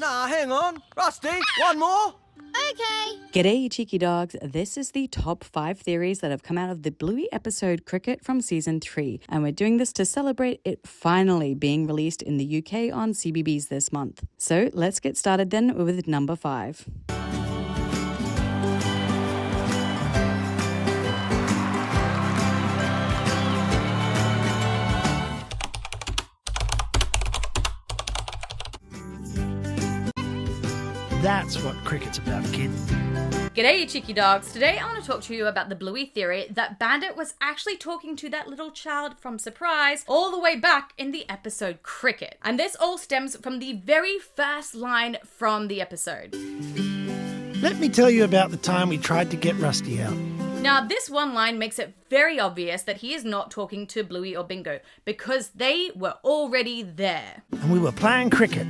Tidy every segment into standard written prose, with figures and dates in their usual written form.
Nah, hang on. Rusty, one more? Okay. G'day, cheeky dogs. This is the top 5 theories that have come out of the Bluey episode Cricket from season 3, and we're doing this to celebrate it finally being released in the UK on CBeebies this month. So let's get started then with number 5. That's what cricket's about, kid. G'day, you cheeky dogs. Today I want to talk to you about the Bluey theory that Bandit was actually talking to that little child from Surprise all the way back in the episode Cricket. And this all stems from the very first line from the episode. Let me tell you about the time we tried to get Rusty out. Now, this one line makes it very obvious that he is not talking to Bluey or Bingo because they were already there. And we were playing cricket.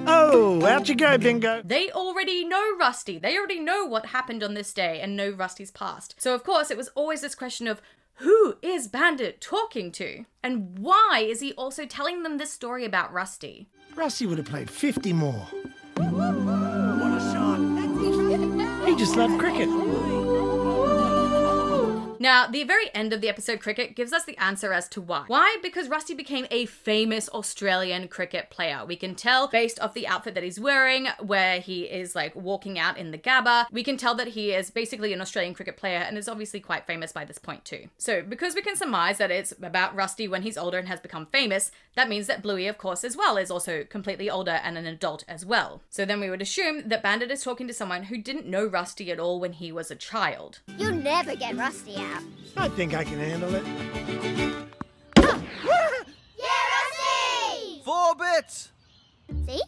Oh, out you go, Bingo. They already know Rusty. They already know what happened on this day and know Rusty's past. So, of course, it was always this question of who is Bandit talking to? And why is he also telling them this story about Rusty? Rusty would have played 50 more. What a shot. He just loved cricket. Now, the very end of the episode Cricket gives us the answer as to why. Why? Because Rusty became a famous Australian cricket player. We can tell based off the outfit that he's wearing, where he is like walking out in the Gabba. We can tell that he is basically an Australian cricket player and is obviously quite famous by this point too. So because we can surmise that it's about Rusty when he's older and has become famous, that means that Bluey, of course, as well, is also completely older and an adult as well. So then we would assume that Bandit is talking to someone who didn't know Rusty at all when he was a child. You'll never get Rusty out. I think I can handle it. Yeah, Rusty! 4 bits. See?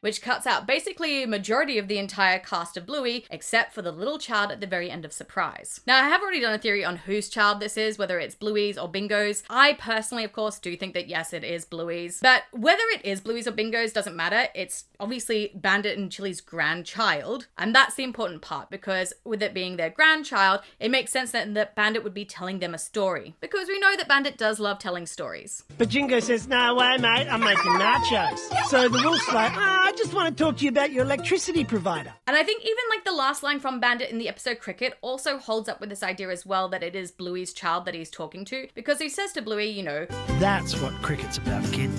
Which cuts out basically a majority of the entire cast of Bluey, except for the little child at the very end of Surprise. Now, I have already done a theory on whose child this is, whether it's Bluey's or Bingo's. I personally, of course, do think that yes, it is Bluey's. But whether it is Bluey's or Bingo's doesn't matter. It's obviously Bandit and Chili's grandchild. And that's the important part, because with it being their grandchild, it makes sense that Bandit would be telling them a story. Because we know that Bandit does love telling stories. But Jingo says, no way, mate, I'm making nachos. So the wolf's like, I just want to talk to you about your electricity provider. And I think even like the last line from Bandit in the episode Cricket also holds up with this idea as well that it is Bluey's child that he's talking to, because he says to Bluey, you know, That's what cricket's about, kid.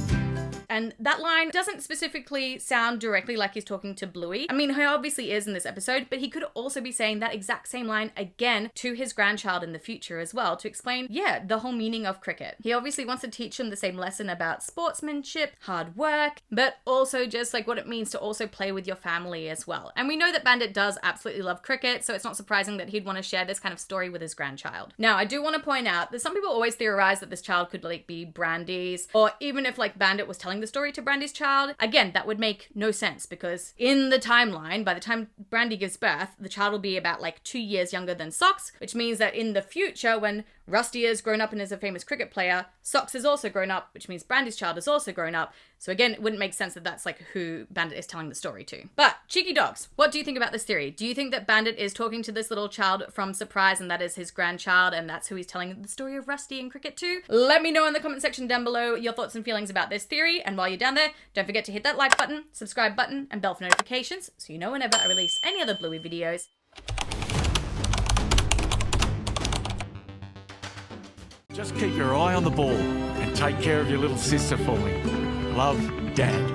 and that line doesn't specifically sound directly like he's talking to Bluey. I mean, he obviously is in this episode, but he could also be saying that exact same line again to his grandchild in the future as well to explain, yeah, the whole meaning of cricket. He obviously wants to teach him the same lesson about sportsmanship, hard work, but also just like what it means to also play with your family as well. And we know that Bandit does absolutely love cricket, so it's not surprising that he'd want to share this kind of story with his grandchild. Now, I do want to point out that some people always theorize that this child could like be Brandy's, or even if like Bandit was telling the story to Brandy's child, again, that would make no sense because in the timeline, by the time Brandy gives birth, the child will be about like 2 years younger than Socks, which means that in the future, when Rusty is grown up and is a famous cricket player, Socks is also grown up, which means Brandy's child is also grown up. So again, it wouldn't make sense that that's like who Bandit is telling the story to. But cheeky dogs, what do you think about this theory? Do you think that Bandit is talking to this little child from Surprise and that is his grandchild and that's who he's telling the story of Rusty and cricket to? Let me know in the comment section down below your thoughts and feelings about this theory. And while you're down there, don't forget to hit that like button, subscribe button, and bell for notifications so you know whenever I release any other Bluey videos. Just keep your eye on the ball and take care of your little sister for me. Love, Dad.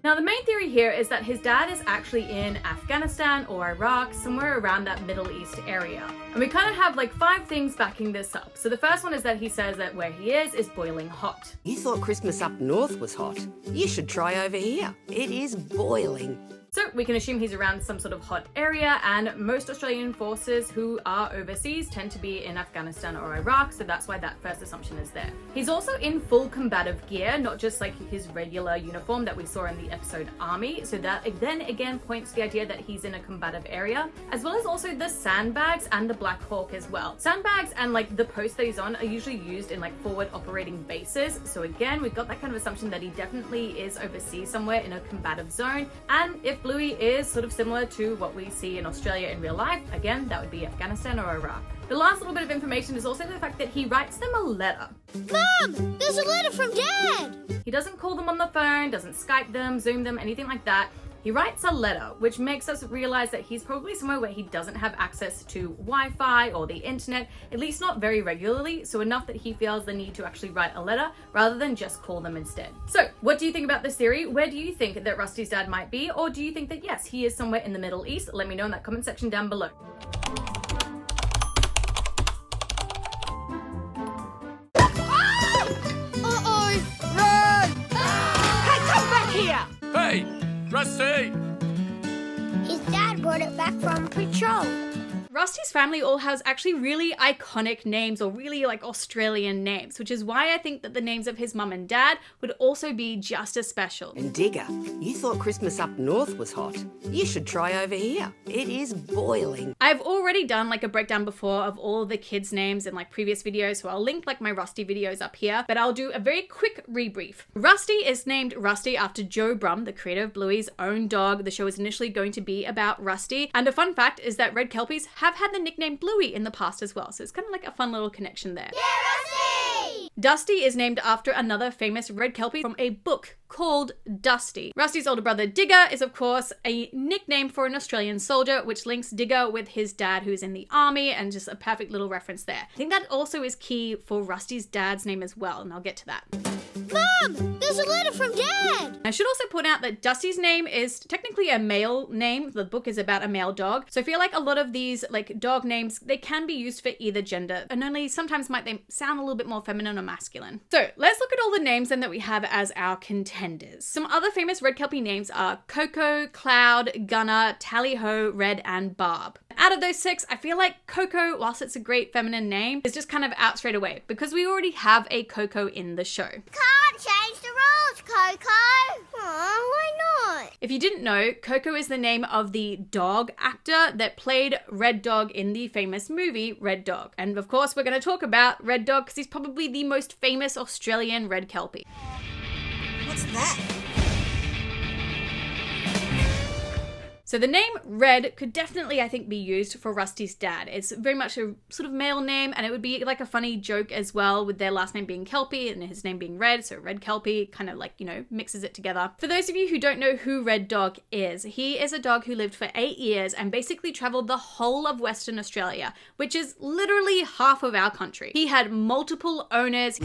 Now, the main theory here is that his dad is actually in Afghanistan or Iraq, somewhere around that Middle East area. And we kind of have like 5 things backing this up. So the first one is that he says that where he is boiling hot. You thought Christmas up north was hot. You should try over here. It is boiling. So we can assume he's around some sort of hot area, and most Australian forces who are overseas tend to be in Afghanistan or Iraq, so that's why that first assumption is there. He's also in full combative gear, not just like his regular uniform that we saw in the episode Army, so that then again points to the idea that he's in a combative area, as well as also the sandbags and the Black Hawk as well. Sandbags and like the post that he's on are usually used in like forward operating bases, so again we've got that kind of assumption that he definitely is overseas somewhere in a combative zone, and if if Bluey is sort of similar to what we see in Australia in real life, again, that would be Afghanistan or Iraq. The last little bit of information is also the fact that he writes them a letter. Mom, there's a letter from Dad. He doesn't call them on the phone, doesn't Skype them, Zoom them, anything like that. He writes a letter, which makes us realize that he's probably somewhere where he doesn't have access to Wi-Fi or the internet, at least not very regularly, so enough that he feels the need to actually write a letter rather than just call them instead. So, what do you think about this theory? Where do you think that Rusty's dad might be? Or do you think that yes, he is somewhere in the Middle East? Let me know in that comment section down below. Uh-oh. Run! Hey, come back here! Hey, Rusty! His dad brought it back from patrol. Rusty's family all has actually really iconic names or really like Australian names, which is why I think that the names of his mum and dad would also be just as special. And Digger, you thought Christmas up north was hot. You should try over here. It is boiling. I've already done like a breakdown before of all the kids' names in like previous videos, so I'll link like my Rusty videos up here, but I'll do a very quick rebrief. Rusty is named Rusty after Joe Brumm, the creator of Bluey's own dog. The show was initially going to be about Rusty, and a fun fact is that red kelpies have had the nickname Bluey in the past as well, so it's kind of like a fun little connection there. Yeah, Rusty! Dusty is named after another famous red kelpie from a book called Dusty. Rusty's older brother Digger is of course a nickname for an Australian soldier, which links Digger with his dad who's in the army, and just a perfect little reference there. I think that also is key for Rusty's dad's name as well, and I'll get to that. Mom, there's a letter from Dad. I should also point out that Dusty's name is technically a male name. The book is about a male dog. So I feel like a lot of these like dog names, they can be used for either gender, and only sometimes might they sound a little bit more feminine or masculine. So let's look at all the names then that we have as our contenders. Some other famous red kelpie names are Coco, Cloud, Gunner, Tally-Ho, Red, and Barb. Out of those 6, I feel like Coco, whilst it's a great feminine name, is just kind of out straight away because we already have a Coco in the show. Can't change the rules, Coco. Why not? If you didn't know, Coco is the name of the dog actor that played Red Dog in the famous movie Red Dog. And of course, we're going to talk about Red Dog because he's probably the most famous Australian red kelpie. What's that? So the name Red could definitely, I think, be used for Rusty's dad. It's very much a sort of male name, and it would be like a funny joke as well with their last name being Kelpie and his name being Red, so Red Kelpie kind of like, you know, mixes it together. For those of you who don't know who Red Dog is, he is a dog who lived for 8 years and basically traveled the whole of Western Australia, which is literally half of our country. He had multiple owners.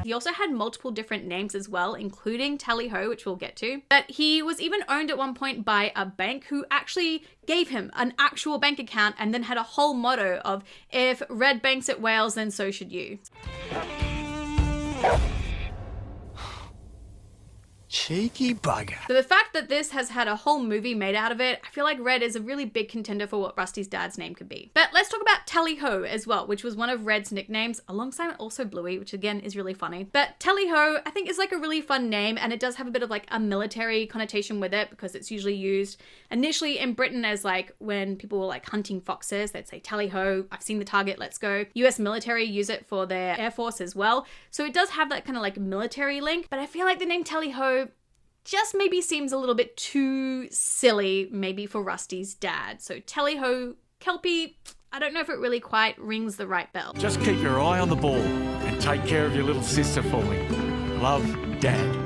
He also had multiple different names as well, including Tally-Ho, which we'll get to. But he was even owned at one point by a bank who actually gave him an actual bank account and then had a whole motto of, if Red banks at Wales, then so should you. Cheeky bugger. So the fact that this has had a whole movie made out of it, I feel like Red is a really big contender for what Rusty's dad's name could be. But let's talk about Tally-Ho as well, which was one of Red's nicknames, alongside also Bluey, which again is really funny. But Tally-Ho, I think, is like a really fun name, and it does have a bit of like a military connotation with it because it's usually used initially in Britain as like when people were like hunting foxes, they'd say Tally-Ho, I've seen the target, let's go. US military use it for their air force as well. So it does have that kind of like military link, but I feel like the name Tally-Ho just maybe seems a little bit too silly maybe for Rusty's dad. So Tally-Ho Kelpie, I don't know if it really quite rings the right bell. Just keep your eye on the ball and take care of your little sister for me. Love, Dad.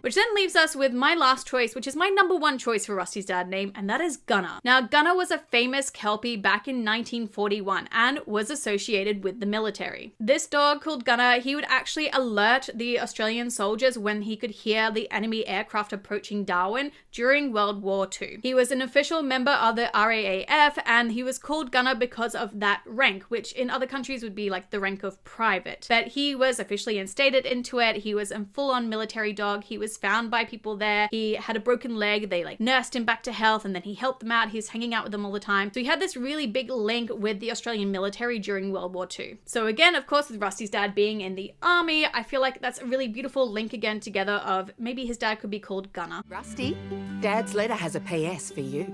Which then leaves us with my last choice, which is my number 1 choice for Rusty's dad name, and that is Gunner. Now, Gunner was a famous Kelpie back in 1941 and was associated with the military. This dog called Gunner, he would actually alert the Australian soldiers when he could hear the enemy aircraft approaching Darwin during World War II. He was an official member of the RAAF, and he was called Gunner because of that rank, which in other countries would be like the rank of private. But he was officially instated into it. He was a full-on military dog. He was found by people there. He had a broken leg. They like nursed him back to health, and then he helped them out. He was hanging out with them all the time. So he had this really big link with the Australian military during World War II. So again, of course, with Rusty's dad being in the army, I feel like that's a really beautiful link again together of maybe his dad could be called Gunner. Rusty, Dad's letter has a PS for you.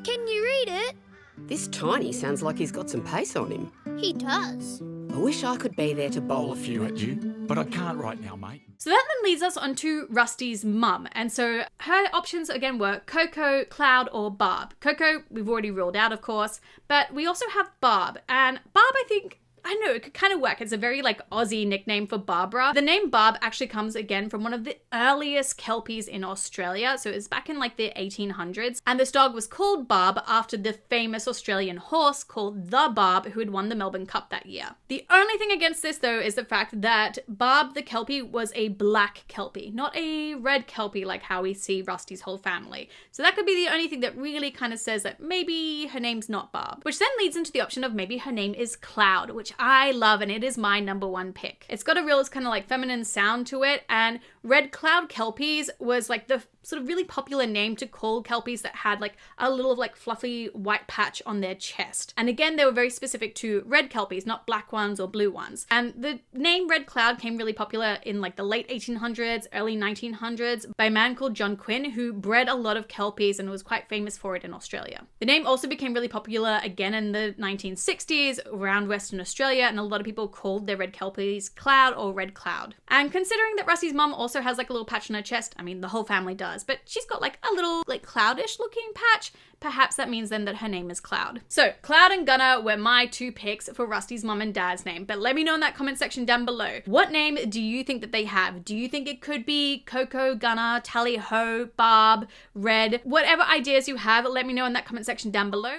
Can you read it? This Tiny sounds like he's got some pace on him. He does. I wish I could be there to Bowl bowl a few at you, but I can't right now, mate. So that then leads us onto Rusty's mum. And so her options again were Coco, Cloud, or Barb. Coco, we've already ruled out, of course, but we also have Barb. And Barb, I think, I know, it could kind of work. It's a very Aussie nickname for Barbara. The name Barb actually comes again from one of the earliest Kelpies in Australia. So it was back in the 1800s. And this dog was called Barb after the famous Australian horse called the Barb, who had won the Melbourne Cup that year. The only thing against this though is the fact that Barb the Kelpie was a black Kelpie, not a red Kelpie like how we see Rusty's whole family. So that could be the only thing that really kind of says that maybe her name's not Barb, which then leads into the option of maybe her name is Cloud, which I love, and it is my number one pick. It's got a real kind of feminine sound to it, and Red Cloud Kelpies was the sort of really popular name to call Kelpies that had a little fluffy white patch on their chest. And again, they were very specific to red Kelpies, not black ones or blue ones. And the name Red Cloud came really popular in the late 1800s, early 1900s by a man called John Quinn, who bred a lot of Kelpies and was quite famous for it in Australia. The name also became really popular again in the 1960s around Western Australia, and a lot of people called their red Kelpies Cloud or Red Cloud. And considering that Rusty's mum also has a little patch on her chest, I mean, the whole family does, but she's got a little cloudish looking patch, perhaps that means then that her name is Cloud. So Cloud and Gunner were my two picks for Rusty's mum and dad's name, but let me know in that comment section down below. What name do you think that they have? Do you think it could be Coco, Gunner, Tally Ho, Barb, Red? Whatever ideas you have, let me know in that comment section down below.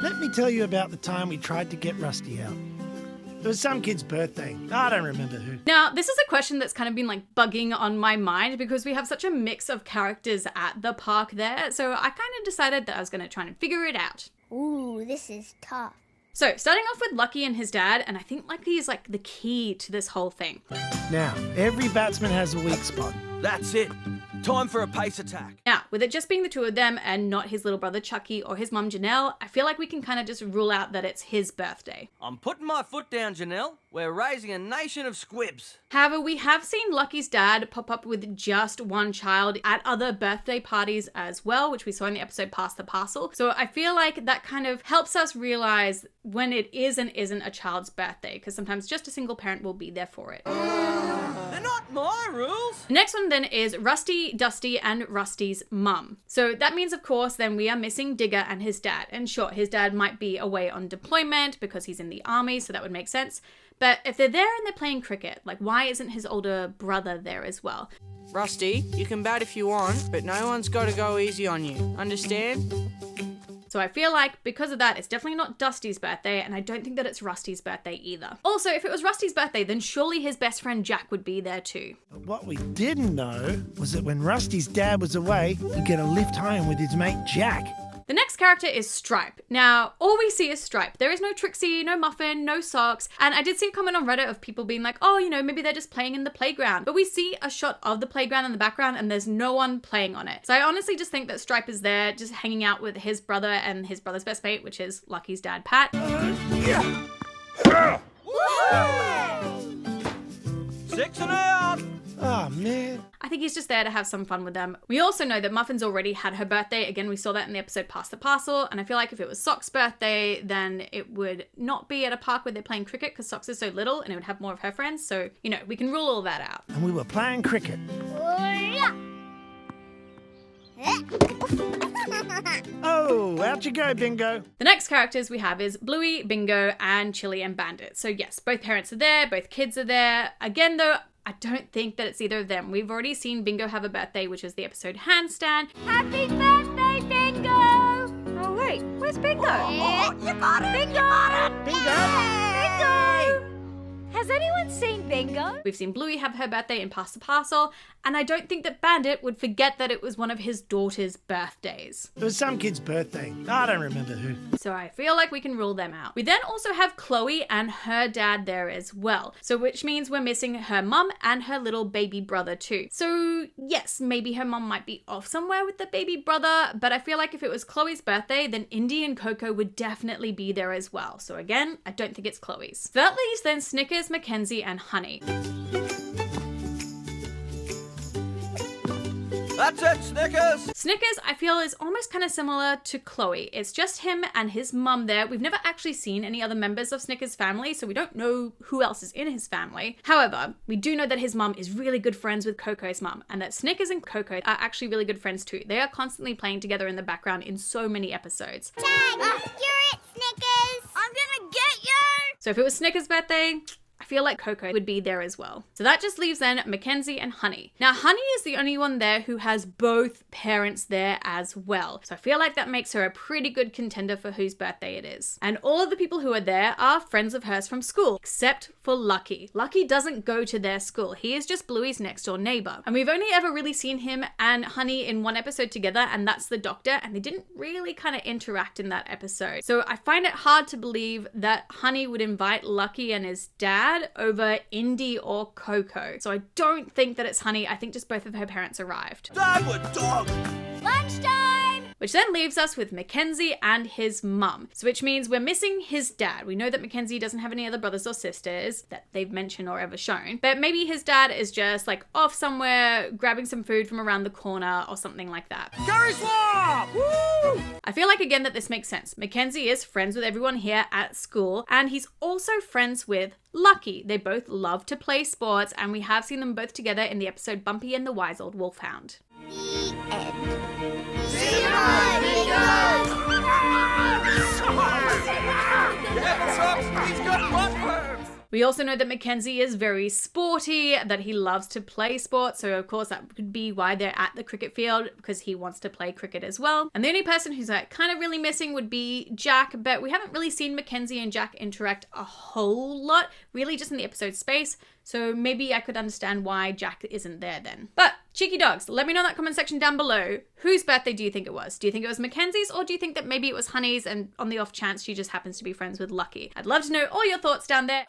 Let me tell you about the time we tried to get Rusty out. It was some kid's birthday. I don't remember who. Now, this is a question that's kind of been bugging on my mind because we have such a mix of characters at the park there. So I kind of decided that I was going to try and figure it out. Ooh, this is tough. So starting off with Lucky and his dad, and I think Lucky is the key to this whole thing. Now, every batsman has a weak spot. That's it. Time for a pace attack. Now, with it just being the two of them and not his little brother Chucky or his mum Janelle, I feel like we can kind of just rule out that it's his birthday. I'm putting my foot down, Janelle. We're raising a nation of squibs. However, we have seen Lucky's dad pop up with just one child at other birthday parties as well, which we saw in the episode Pass the Parcel. So I feel like that kind of helps us realize when it is and isn't a child's birthday, because sometimes just a single parent will be there for it. They're not my rules. The next one then is Rusty, Dusty, and Rusty's mum. So that means, of course, then we are missing Digger and his dad. And sure, his dad might be away on deployment because he's in the army, so that would make sense. But if they're there and they're playing cricket, why isn't his older brother there as well? Rusty, you can bat if you want, but no one's got to go easy on you. Understand? So I feel like because of that, it's definitely not Dusty's birthday, and I don't think that it's Rusty's birthday either. Also, if it was Rusty's birthday, then surely his best friend Jack would be there too. But what we didn't know was that when Rusty's dad was away, he'd get a lift home with his mate Jack. The next character is Stripe. Now, all we see is Stripe. There is no Trixie, no Muffin, no Socks. And I did see a comment on Reddit of people being like, oh, maybe they're just playing in the playground. But we see a shot of the playground in the background and there's no one playing on it. So I honestly just think that Stripe is there just hanging out with his brother and his brother's best mate, which is Lucky's dad, Pat. 6 and out. Oh, man. I think he's just there to have some fun with them. We also know that Muffin's already had her birthday. Again, we saw that in the episode Pass the Parcel. And I feel like if it was Sock's birthday, then it would not be at a park where they're playing cricket because Socks is so little and it would have more of her friends. So, we can rule all that out. And we were playing cricket. Oh, out you go, Bingo. The next characters we have is Bluey, Bingo, and Chili and Bandit. So yes, both parents are there, both kids are there. Again, though, I don't think that it's either of them. We've already seen Bingo have a birthday, which is the episode Handstand. Happy birthday, Bingo! Oh wait, where's Bingo? Oh, you got it! Bingo! Bingo! Has anyone seen Bingo? We've seen Bluey have her birthday in Pass the Parcel, and I don't think that Bandit would forget that it was one of his daughter's birthdays. It was some kid's birthday. I don't remember who. So I feel like we can rule them out. We then also have Chloe and her dad there as well. So which means we're missing her mum and her little baby brother too. So yes, maybe her mum might be off somewhere with the baby brother, but I feel like if it was Chloe's birthday, then Indy and Coco would definitely be there as well. So again, I don't think it's Chloe's. So that leaves then Snickers, Mackenzie, and Honey. That's it, Snickers! Snickers, I feel, is almost kind of similar to Chloe. It's just him and his mum there. We've never actually seen any other members of Snickers' family, so we don't know who else is in his family. However, we do know that his mum is really good friends with Coco's mum, and that Snickers and Coco are actually really good friends too. They are constantly playing together in the background in so many episodes. Tag! You're it, Snickers! I'm gonna get you! So if it was Snickers' birthday, I feel like Coco would be there as well. So that just leaves then Mackenzie and Honey. Now, Honey is the only one there who has both parents there as well. So I feel like that makes her a pretty good contender for whose birthday it is. And all of the people who are there are friends of hers from school, except for Lucky. Lucky doesn't go to their school. He is just Bluey's next door neighbor. And we've only ever really seen him and Honey in one episode together, and that's the doctor, and they didn't really kind of interact in that episode. So I find it hard to believe that Honey would invite Lucky and his dad over Indy or Coco. So I don't think that it's Honey. I think just both of her parents arrived. Dad would dog! Lunchtime! Which then leaves us with Mackenzie and his mum. So which means we're missing his dad. We know that Mackenzie doesn't have any other brothers or sisters that they've mentioned or ever shown. But maybe his dad is just like off somewhere grabbing some food from around the corner or something like that. Curry swap! Woo! I feel like again that this makes sense. Mackenzie is friends with everyone here at school, and he's also friends with Lucky. They both love to play sports, and we have seen them both together in the episode Bumpy and the Wise Old Wolfhound. The end. See you later, He's got butt perms! We also know that Mackenzie is very sporty, that he loves to play sports, so of course that could be why they're at the cricket field, because he wants to play cricket as well. And the only person who's like kind of really missing would be Jack, but we haven't really seen Mackenzie and Jack interact a whole lot, really just in the episode space, so maybe I could understand why Jack isn't there then. But cheeky dogs, let me know in that comment section down below, whose birthday do you think it was? Do you think it was Mackenzie's, or do you think that maybe it was Honey's, and on the off chance she just happens to be friends with Lucky? I'd love to know all your thoughts down there.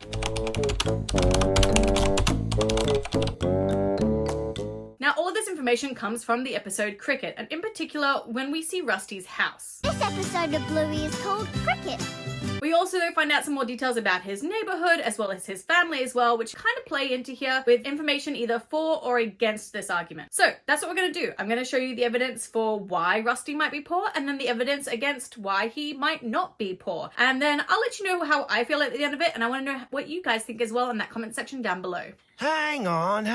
Now, all of this information comes from the episode Cricket, and in particular, when we see Rusty's house. This episode of Bluey is called Cricket. We also find out some more details about his neighborhood as well as his family as well, which kind of play into here with information either for or against this argument. So that's what we're going to do. I'm going to show you the evidence for why Rusty might be poor, and then the evidence against why he might not be poor. And then I'll let you know how I feel at the end of it, and I want to know what you guys think as well in that comment section down below. Hang on.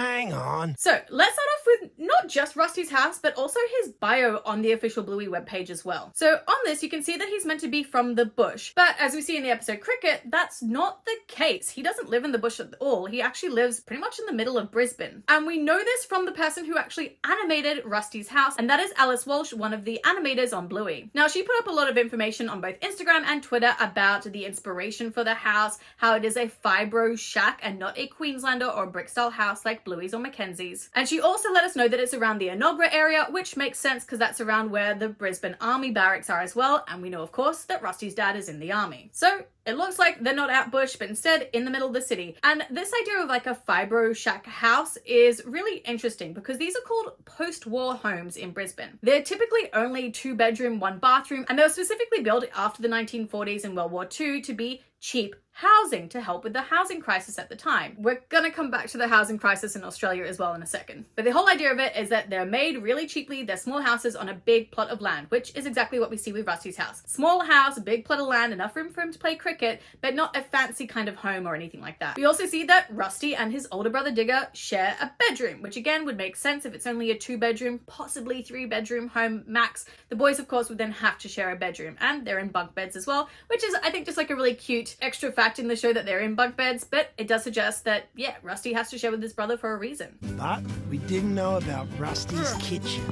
So let's start off with not just Rusty's house, but also his bio on the official Bluey webpage as well. So on this, you can see that he's meant to be from the bush, but as we see in the episode Cricket, that's not the case. He doesn't live in the bush at all. He actually lives pretty much in the middle of Brisbane. And we know this from the person who actually animated Rusty's house, and that is Alice Walsh, one of the animators on Bluey. Now, she put up a lot of information on both Instagram and Twitter about the inspiration for the house, how it is a fibro shack and not a Queenslander or brick-style house like Bluey's or Mackenzie's. And she also let us know that it's around the Enoggera area, which makes sense because that's around where the Brisbane Army barracks are as well, and we know of course that Rusty's dad is in the army. So it looks like they're not out bush, but instead in the middle of the city. And this idea of like a fibro shack house is really interesting because these are called post-war homes in Brisbane. They're typically only 2-bedroom, 1-bathroom, and they were specifically built after the 1940s and World War II to be cheap housing to help with the housing crisis at the time. We're gonna come back to the housing crisis in Australia as well in a second. But the whole idea of it is that they're made really cheaply. They're small houses on a big plot of land, which is exactly what we see with Rusty's house. Small house, big plot of land, enough room for him to play cricket, but not a fancy kind of home or anything like that. We also see that Rusty and his older brother Digger share a bedroom, which again would make sense if it's only a 2-bedroom, possibly 3-bedroom home max. The boys of course would then have to share a bedroom, and they're in bunk beds as well, which is I think just like a really cute extra fact in the show that they're in bunk beds, but it does suggest that, yeah, Rusty has to share with his brother for a reason. But we didn't know about Rusty's kitchen.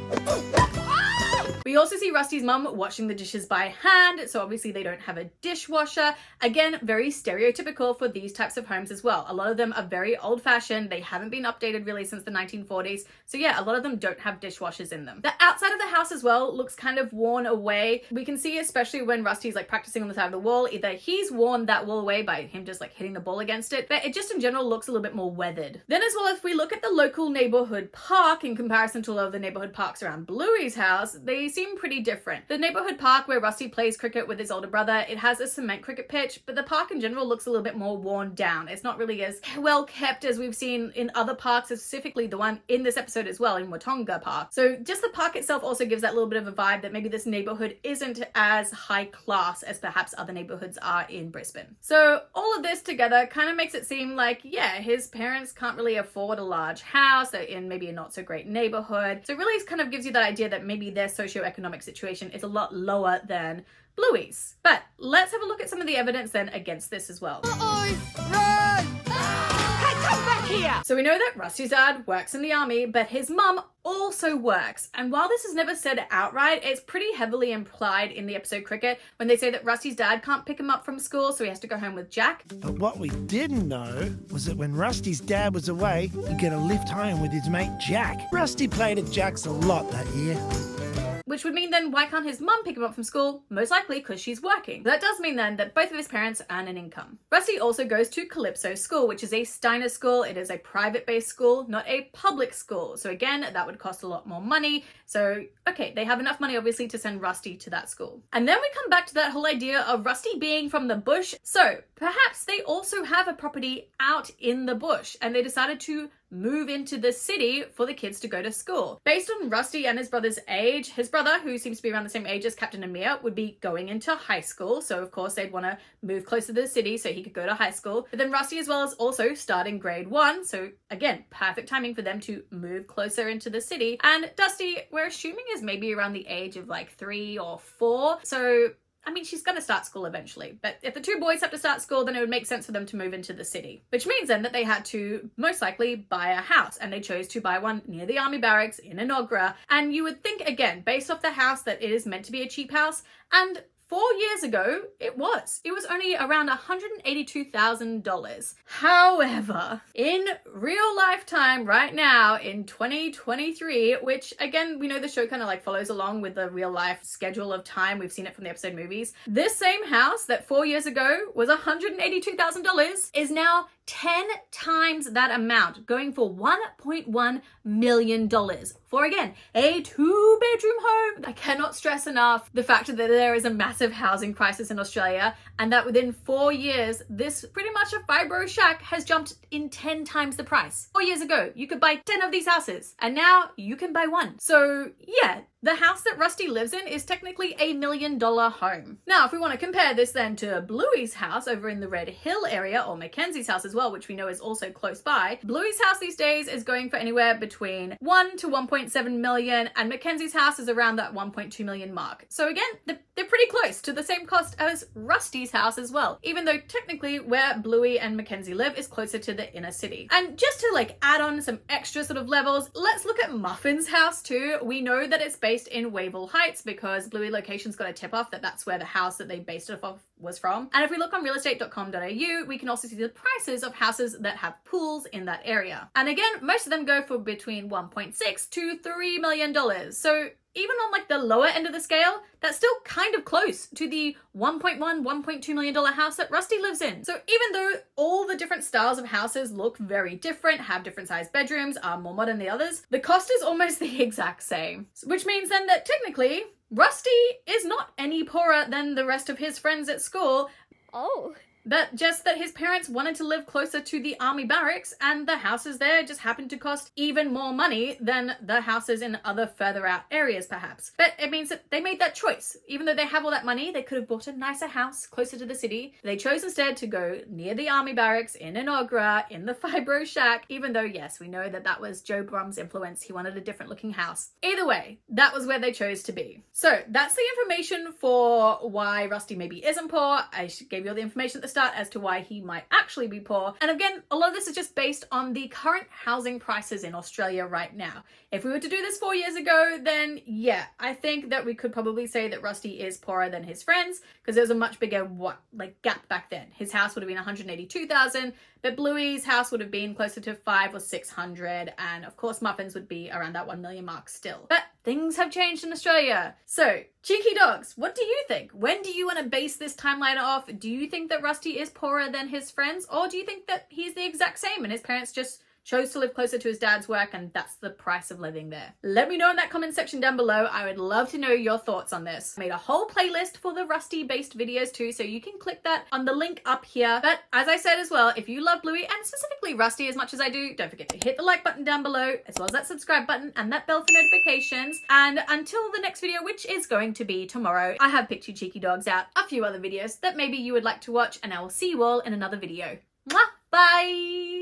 We also see Rusty's mum washing the dishes by hand, so obviously they don't have a dishwasher. Again, very stereotypical for these types of homes as well. A lot of them are very old-fashioned. They haven't been updated really since the 1940s. So yeah, a lot of them don't have dishwashers in them. The outside of the house as well looks kind of worn away. We can see, especially when Rusty's like practicing on the side of the wall, either he's worn that wall away by him just like hitting the ball against it, but it just in general looks a little bit more weathered. Then as well, if we look at the local neighborhood park in comparison to a lot of the neighborhood parks around Bluey's house, they seem pretty different. The neighborhood park where Rusty plays cricket with his older brother, it has a cement cricket pitch, but the park in general looks a little bit more worn down. It's not really as well kept as we've seen in other parks, specifically the one in this episode as well, in Watonga Park. So just the park itself also gives that little bit of a vibe that maybe this neighborhood isn't as high class as perhaps other neighborhoods are in Brisbane. So all of this together kind of makes it seem like, yeah, his parents can't really afford a large house, they're in maybe a not so great neighborhood. So it really kind of gives you that idea that maybe their socioeconomic situation is a lot lower than Bluey's. But let's have a look at some of the evidence then against this as well. So we know that Rusty's dad works in the army, but his mum also works. And while this is never said outright, it's pretty heavily implied in the episode Cricket when they say that Rusty's dad can't pick him up from school, so he has to go home with Jack. But what we didn't know was that when Rusty's dad was away, he'd get a lift home with his mate Jack. Rusty played at Jack's a lot that year. Which would mean then why can't his mum pick him up from school? Most likely because she's working. That does mean then that both of his parents earn an income. Rusty also goes to Calypso School, which is a Steiner school. It is a private-based school, not a public school. So again, that would cost a lot more money. So, okay, they have enough money obviously to send Rusty to that school. And then we come back to that whole idea of Rusty being from the bush. So perhaps they also have a property out in the bush and they decided to move into the city for the kids to go to school. Based on Rusty and his brother's age, his brother, who seems to be around the same age as Captain Amir, would be going into high school. So of course they'd want to move closer to the city so he could go to high school. But then Rusty as well is also starting grade 1. So again, perfect timing for them to move closer into the city. And Dusty, we're assuming, is maybe around the age of like 3 or 4. So I mean, she's going to start school eventually, but if the two boys have to start school, then it would make sense for them to move into the city, which means then that they had to most likely buy a house, and they chose to buy one near the army barracks in Enoggera. And you would think, again, based off the house, that it is meant to be a cheap house, and 4 years ago, it was only around $182,000. However, in real lifetime right now in 2023, which again, we know the show kind of like follows along with the real life schedule of time. We've seen it from the episode movies. This same house that 4 years ago was $182,000 is now 10 times that amount, going for $1.1 million for, again, a 2-bedroom home. I cannot stress enough the fact that there is a massive housing crisis in Australia, and that within 4 years, this pretty much a fibro shack has jumped in 10 times the price. 4 years ago, you could buy 10 of these houses, and now you can buy one. So yeah, the house that Rusty lives in is technically $1 million home. Now, if we want to compare this then to Bluey's house over in the Red Hill area, or Mackenzie's house as well, which we know is also close by, Bluey's house these days is going for anywhere between 1 to 1.7 million, and Mackenzie's house is around that 1.2 million mark. So again, they're pretty close to the same cost as Rusty's house as well, even though technically where Bluey and Mackenzie live is closer to the inner city. And just to like add on some extra sort of levels, let's look at Muffin's house too. We know that it's based in Wavell Heights because Bluey Locations got a tip off that that's where the house that they based it off was from. And if we look on realestate.com.au, we can also see the prices of houses that have pools in that area. And again, most of them go for between $1.6 to $3 million. So even on like the lower end of the scale, that's still kind of close to the $1.1, $1.2 million house that Rusty lives in. So even though all the different styles of houses look very different, have different sized bedrooms, are more modern than the others, the cost is almost the exact same. Which means then that technically, Rusty is not any poorer than the rest of his friends at school. Oh. But just that his parents wanted to live closer to the army barracks, and the houses there just happened to cost even more money than the houses in other further out areas perhaps. But it means that they made that choice. Even though they have all that money, they could have bought a nicer house closer to the city. They chose instead to go near the army barracks in Enoggera, in the fibro shack, even though yes, we know that that was Joe Brum's influence. He wanted a different looking house. Either way, that was where they chose to be. So that's the information for why Rusty maybe isn't poor. I gave you all the information at the start as to why he might actually be poor. And again, a lot of this is just based on the current housing prices in Australia right now. If we were to do this 4 years ago, then yeah, I think that we could probably say that Rusty is poorer than his friends, because there was a much bigger gap back then. His house would have been $182,000, but Bluey's house would have been closer to $500 or $600, and of course Muffin's would be around that $1 million mark still. But things have changed in Australia. So, cheeky dogs, what do you think? When do you want to base this timeline off? Do you think that Rusty is poorer than his friends, or do you think that he's the exact same and his parents just chose to live closer to his dad's work, and that's the price of living there. Let me know in that comment section down below. I would love to know your thoughts on this. I made a whole playlist for the Rusty based videos too, so you can click that on the link up here. But as I said as well, if you love Bluey and specifically Rusty as much as I do, don't forget to hit the like button down below, as well as that subscribe button and that bell for notifications. And until the next video, which is going to be tomorrow, I have picked you cheeky dogs out a few other videos that maybe you would like to watch, and I will see you all in another video. Mwah! Bye!